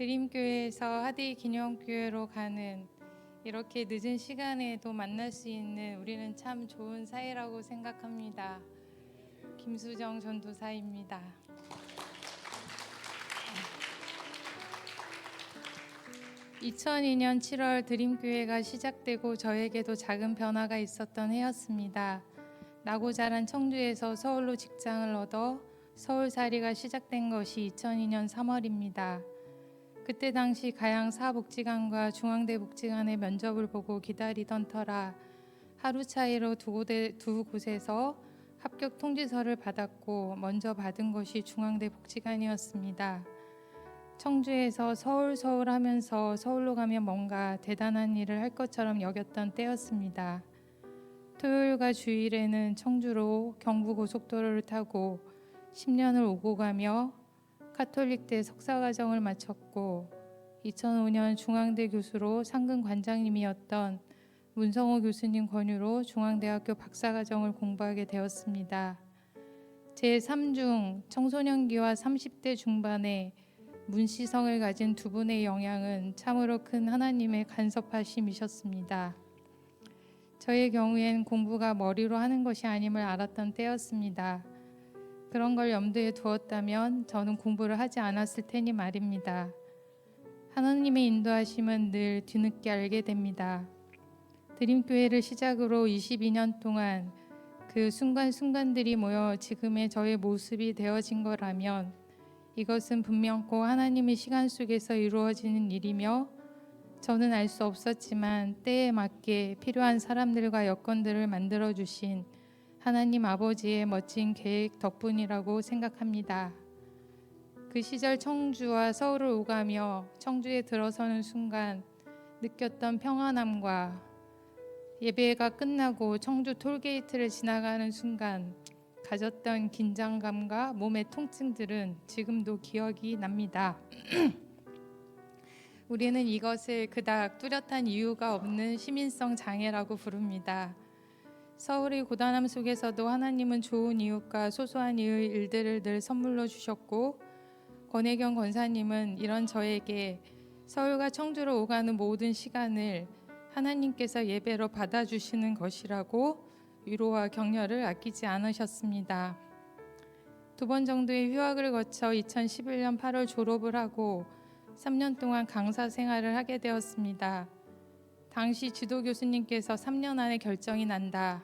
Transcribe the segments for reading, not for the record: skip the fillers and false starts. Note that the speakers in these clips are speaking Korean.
드림교회에서 하디 기념교회로 가는 이렇게 늦은 시간에도 만날 수 있는 우리는 참 좋은 사이라고 생각합니다. 김수정 전도사입니다. 2002년 7월 드림교회가 시작되고 저에게도 작은 변화가 있었던 해였습니다. 나고 자란 청주에서 서울로 직장을 얻어 서울살이가 시작된 것이 2002년 3월입니다. 그때 당시 가양 사복지관과 중앙대 복지관의 면접을 보고 기다리던 터라 하루 차이로 두 곳에서 합격 통지서를 받았고 먼저 받은 것이 중앙대 복지관이었습니다. 청주에서 서울 하면서 서울로 가면 뭔가 대단한 일을 할 것처럼 여겼던 때였습니다. 토요일과 주일에는 청주로 경부고속도로를 타고 10년을 오고 가며 카톨릭대 석사과정을 마쳤고 2005년 중앙대 교수로 상근 관장님이었던 문성호 교수님 권유로 중앙대학교 박사과정을 공부하게 되었습니다. 제3중 청소년기와 30대 중반에 문시성을 가진 두 분의 영향은 참으로 큰 하나님의 간섭하심이셨습니다. 저의 경우엔 공부가 머리로 하는 것이 아님을 알았던 때였습니다. 그런 걸 염두에 두었다면 저는 공부를 하지 않았을 테니 말입니다. 하나님의 인도하심은 늘 뒤늦게 알게 됩니다. 드림교회를 시작으로 22년 동안 그 순간순간들이 모여 지금의 저의 모습이 되어진 거라면 이것은 분명코 하나님의 시간 속에서 이루어지는 일이며 저는 알 수 없었지만 때에 맞게 필요한 사람들과 여건들을 만들어 주신 하나님 아버지의 멋진 계획 덕분이라고 생각합니다. 그 시절 청주와 서울을 오가며 청주에 들어서는 순간 느꼈던 평안함과 예배가 끝나고 청주 톨게이트를 지나가는 순간 가졌던 긴장감과 몸의 통증들은 지금도 기억이 납니다. 우리는 이것을 그닥 뚜렷한 이유가 없는 시민성 장애라고 부릅니다. 서울의 고단함 속에서도 하나님은 좋은 이웃과 소소한 이의 일들을 늘 선물로 주셨고 권혜경 권사님은 이런 저에게 서울과 청주로 오가는 모든 시간을 하나님께서 예배로 받아주시는 것이라고 위로와 격려를 아끼지 않으셨습니다. 2번 정도의 휴학을 거쳐 2011년 8월 졸업을 하고 3년 동안 강사 생활을 하게 되었습니다. 당시 지도 교수님께서 3년 안에 결정이 난다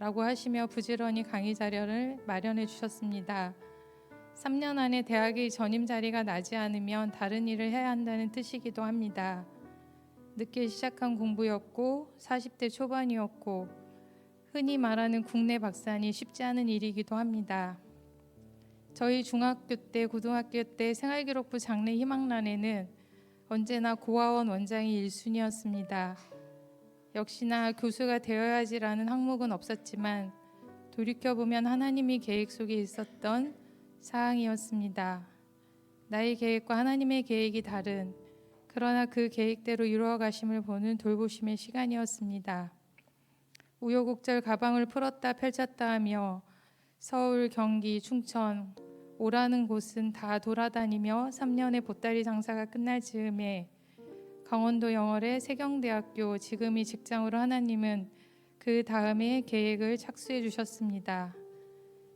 라고 하시며 부지런히 강의 자료를 마련해 주셨습니다. 3년 안에 대학의 전임 자리가 나지 않으면 다른 일을 해야 한다는 뜻이기도 합니다. 늦게 시작한 공부였고 40대 초반이었고 흔히 말하는 국내 박사니 쉽지 않은 일이기도 합니다. 저희 중학교 때 고등학교 때 생활기록부 장래 희망란에는 언제나 고아원 원장이 1순위였습니다. 역시나 교수가 되어야지라는 항목은 없었지만 돌이켜보면 하나님의 계획 속에 있었던 사항이었습니다. 나의 계획과 하나님의 계획이 다른 그러나 그 계획대로 이루어가심을 보는 돌보심의 시간이었습니다. 우여곡절 가방을 풀었다 펼쳤다 하며 서울, 경기, 충청 오라는 곳은 다 돌아다니며 3년의 보따리 장사가 끝날 즈음에 강원도 영월의 세경대학교 지금의 직장으로 하나님은 그 다음에 계획을 착수해 주셨습니다.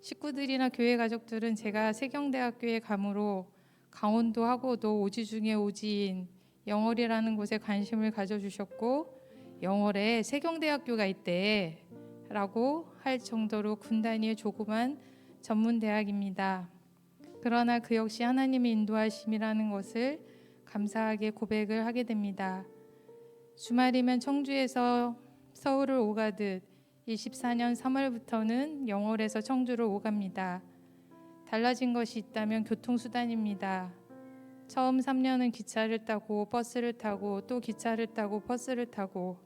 식구들이나 교회 가족들은 제가 세경대학교에 가므로 강원도하고도 오지 중에 오지인 영월이라는 곳에 관심을 가져주셨고 영월에 세경대학교가 있대 라고 할 정도로 군 단위의 조그만 전문대학입니다. 그러나 그 역시 하나님의 인도하심이라는 것을 감사하게 고백을 하게 됩니다. 주말이면 청주에서 서울을 오가듯 24년 3월부터는 영월에서 청주를 오갑니다. 달라진 것이 있다면 교통수단입니다. 처음 3년은 기차를 타고 버스를 타고 또 기차를 타고 버스를 타고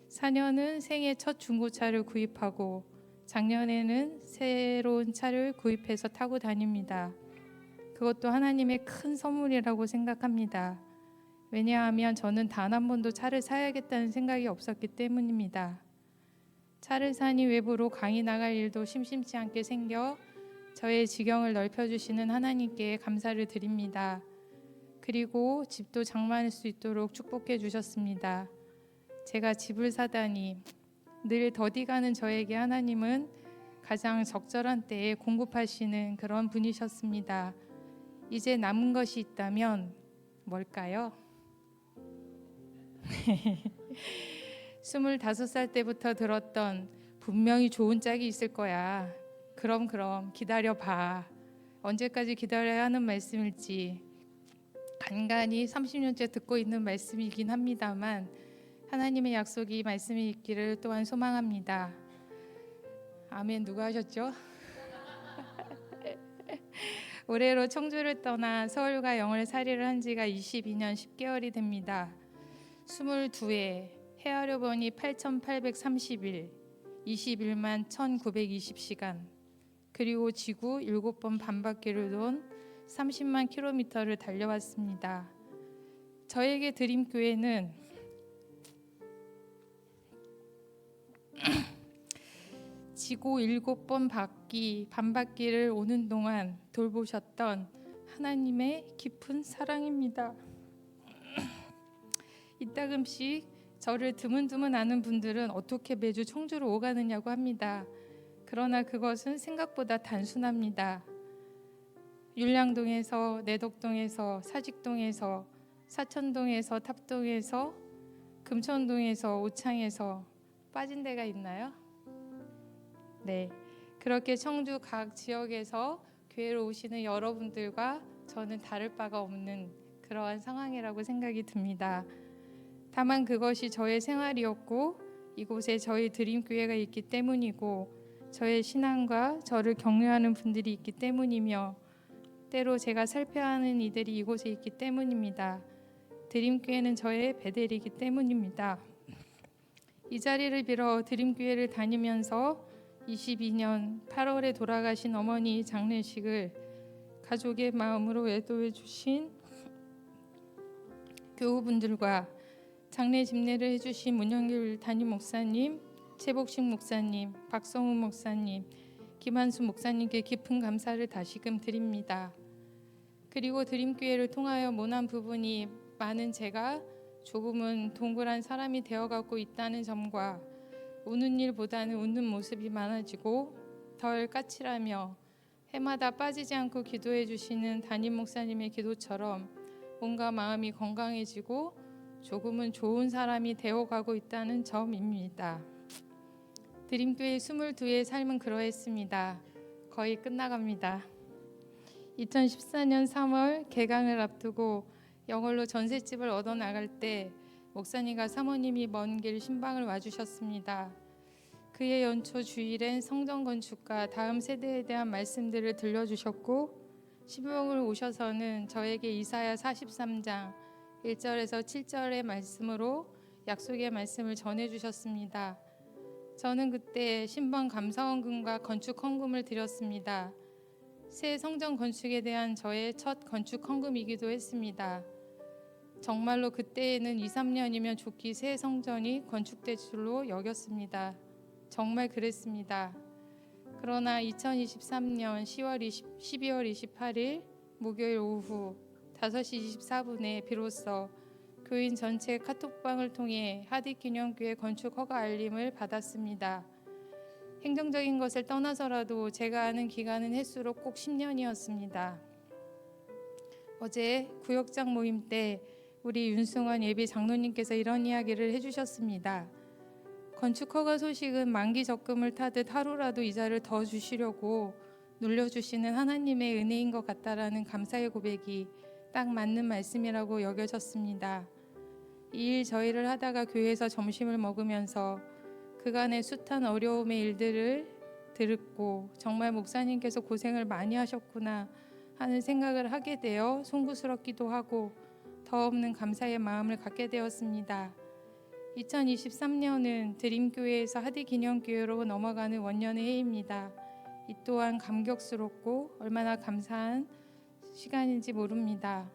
4년은 생애 첫 중고차를 구입하고 작년에는 새로운 차를 구입해서 타고 다닙니다. 그것도 하나님의 큰 선물이라고 생각합니다. 왜냐하면 저는 단 한 번도 차를 사야겠다는 생각이 없었기 때문입니다. 차를 사니 외부로 강의 나갈 일도 심심치 않게 생겨 저의 지경을 넓혀주시는 하나님께 감사를 드립니다. 그리고 집도 장만할 수 있도록 축복해 주셨습니다. 제가 집을 사다니 늘 더디가는 저에게 하나님은 가장 적절한 때에 공급하시는 그런 분이셨습니다. 이제 남은 것이 있다면 뭘까요? 25살 때부터 들었던 분명히 좋은 짝이 있을 거야. 그럼 기다려봐. 언제까지 기다려야 하는 말씀일지 간간히 30년째 듣고 있는 말씀이긴 합니다만 하나님의 약속이 말씀이 있기를 또한 소망합니다. 아멘. 누가 하셨죠? 올해로 청주를 떠나 서울과 영월살이를 한 지가 22년 10개월이 됩니다. 22회 헤아려 보니 8,830일 21만 1,920시간 그리고 지구 7번 반바퀴를 돈 30만 킬로미터를 달려왔습니다. 저에게 드림교회는 지구 7번 반바퀴를 오는 동안 돌보셨던 하나님의 깊은 사랑입니다. 이따금씩 저를 드문드문 아는 분들은 어떻게 매주 청주로 오가느냐고 합니다. 그러나 그것은 생각보다 단순합니다. 율량동에서, 내덕동에서, 사직동에서, 사천동에서, 탑동에서, 금천동에서, 오창에서 빠진 데가 있나요? 네, 그렇게 청주 각 지역에서 교회로 오시는 여러분들과 저는 다를 바가 없는 그러한 상황이라고 생각이 듭니다. 다만 그것이 저의 생활이었고 이곳에 저희 드림교회가 있기 때문이고 저의 신앙과 저를 격려하는 분들이 있기 때문이며 때로 제가 살펴야 하는 이들이 이곳에 있기 때문입니다. 드림교회는 저의 베델이기 때문입니다. 이 자리를 빌어 드림교회를 다니면서 22년 8월에 돌아가신 어머니 장례식을 가족의 마음으로 애도해 주신 교우분들과 장례 집례를 해주신 문영길 담임 목사님, 최복식 목사님, 박성우 목사님, 김한수 목사님께 깊은 감사를 다시금 드립니다. 그리고 드림교회를 통하여 모난 부분이 많은 제가 조금은 동그란 사람이 되어가고 있다는 점과 우는 일보다는 웃는 모습이 많아지고 덜 까칠하며 해마다 빠지지 않고 기도해 주시는 담임 목사님의 기도처럼 몸과 마음이 건강해지고 조금은 좋은 사람이 되어가고 있다는 점입니다. 드림교회 22의 삶은 그러했습니다. 거의 끝나갑니다. 2014년 3월 개강을 앞두고 영월로 전셋집을 얻어 나갈 때 목사님과 사모님이 먼 길 신방을 와주셨습니다. 그의 연초 주일엔 성전 건축과 다음 세대에 대한 말씀들을 들려주셨고 신봉을 오셔서는 저에게 이사야 43장 1절에서 7절의 말씀으로 약속의 말씀을 전해주셨습니다. 저는 그때 신방 감사원금과 건축 헌금을 드렸습니다. 새 성전 건축에 대한 저의 첫 건축 헌금이기도 했습니다. 정말로 그때에는 2, 3년이면 좋게 새 성전이 건축될 줄로 여겼습니다. 정말 그랬습니다. 그러나 2023년 12월 28일 목요일 오후 5시 24분에 비로소 교인 전체 카톡방을 통해 하디기념교회 건축 허가 알림을 받았습니다. 행정적인 것을 떠나서라도 제가 아는 기간은 횟수로 꼭 10년이었습니다. 어제 구역장 모임 때 우리 윤승원 예비 장로님께서 이런 이야기를 해주셨습니다. 건축 허가 소식은 만기 적금을 타듯 하루라도 이자를 더 주시려고 눌려주시는 하나님의 은혜인 것 같다라는 감사의 고백이 딱 맞는 말씀이라고 여겨졌습니다. 이 일 저희를 하다가 교회에서 점심을 먹으면서 그간의 숱한 어려움의 일들을 들었고 정말 목사님께서 고생을 많이 하셨구나 하는 생각을 하게 되어 송구스럽기도 하고 더 없는 감사의 마음을 갖게 되었습니다. 2023년은 드림교회에서 하디기념교회로 넘어가는 원년의 해입니다. 이 또한 감격스럽고 얼마나 감사한 시간인지 모릅니다.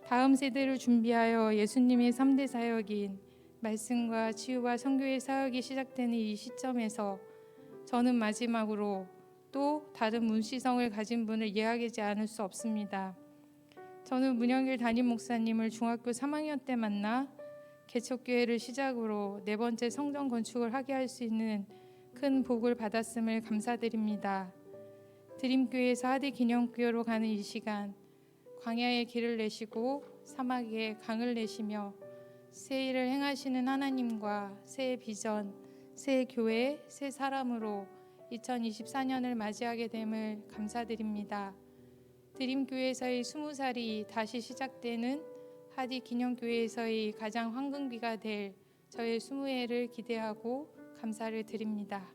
다음 세대를 준비하여 예수님의 3대 사역인 말씀과 치유와 선교의 사역이 시작되는 이 시점에서 저는 마지막으로 또 다른 문시성을 가진 분을 이해하지 않을 수 없습니다. 저는 문영길 담임 목사님을 중학교 3학년 때 만나 개척교회를 시작으로 네 번째 성전 건축을 하게 할 수 있는 큰 복을 받았음을 감사드립니다. 드림교회에서 하디 기념교회로 가는 이 시간, 광야에 길을 내시고 사막에 강을 내시며 새 일을 행하시는 하나님과 새 비전, 새 교회, 새 사람으로 2024년을 맞이하게 됨을 감사드립니다. 드림교회에서의 20살이 다시 시작되는 하디 기념교회에서의 가장 황금기가 될 저의 20해를 기대하고 감사를 드립니다.